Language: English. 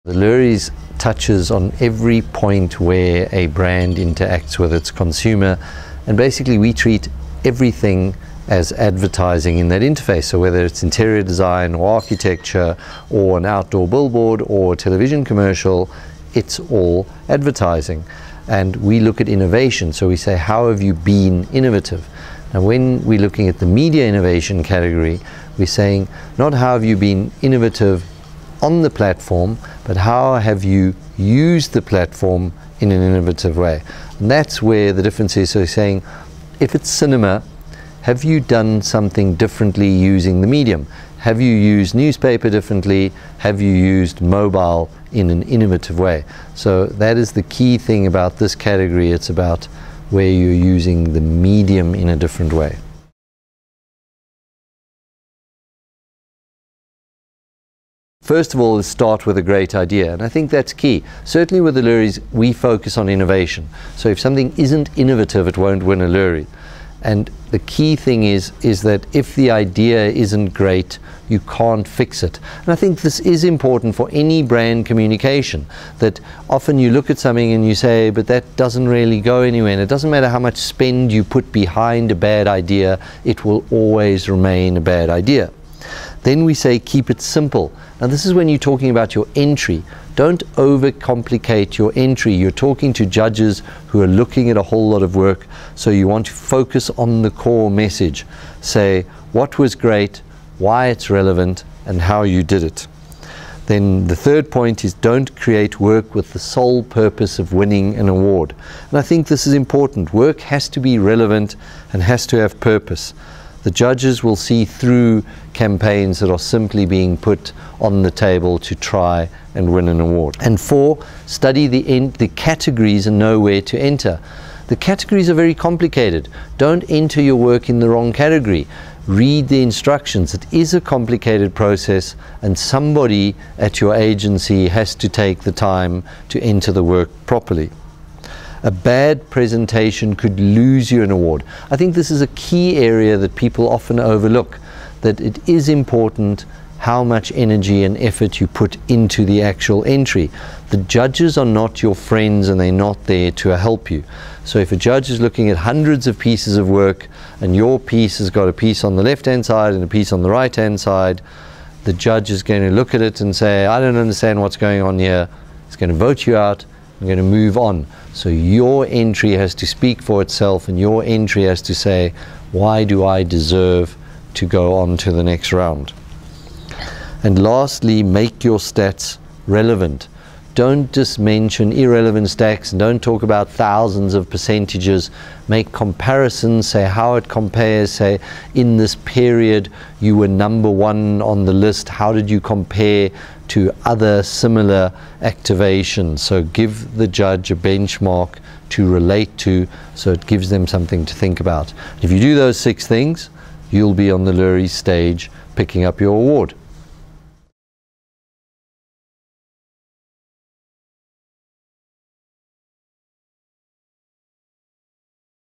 The Loeries touches on every point where a brand interacts with its consumer, and basically we treat everything as advertising in that interface. So whether it's interior design or architecture or an outdoor billboard or a television commercial, it's all advertising. And we look at innovation, so we say, how have you been innovative? And when we're looking at the media innovation category, we're saying not how have you been innovative on the platform, but how have you used the platform in an innovative way. And that's where the difference is. So saying, if it's cinema, have you done something differently using the medium? Have you used newspaper differently? Have you used mobile in an innovative way? So that is the key thing about this category. It's about where you're using the medium in a different way. First of all, let's start with a great idea, and I think that's key. Certainly with the Loeries, we focus on innovation. So if something isn't innovative, it won't win a Loerie. And the key thing is that if the idea isn't great, you can't fix it. And I think this is important for any brand communication, that often you look at something and you say, but that doesn't really go anywhere. And it doesn't matter how much spend you put behind a bad idea, it will always remain a bad idea. Then we say keep it simple. Now this is when you're talking about your entry. Don't overcomplicate your entry. You're talking to judges who are looking at a whole lot of work, so you want to focus on the core message. Say what was great, why it's relevant, and how you did it. Then the third point is don't create work with the sole purpose of winning an award. And I think this is important. Work has to be relevant and has to have purpose. The judges will see through campaigns that are simply being put on the table to try and win an award. And 4, study the categories and know where to enter. The categories are very complicated. Don't enter your work in the wrong category. Read the instructions. It is a complicated process, and somebody at your agency has to take the time to enter the work properly. A bad presentation could lose you an award. I think this is a key area that people often overlook, that it is important how much energy and effort you put into the actual entry. The judges are not your friends, and they're not there to help you. So if a judge is looking at hundreds of pieces of work and your piece has got a piece on the left-hand side and a piece on the right-hand side, the judge is going to look at it and say, I don't understand what's going on here. It's going to vote you out. I'm going to move on. So your entry has to speak for itself, and your entry has to say, why do I deserve to go on to the next round? And lastly, make your stats relevant. Don't just mention irrelevant stats, and don't talk about thousands of percentages. Make comparisons, say how it compares, say in this period you were #1 on the list, how did you compare to other similar activations? So give the judge a benchmark to relate to, so it gives them something to think about. If you do those 6 things, you'll be on the Loeries stage picking up your award.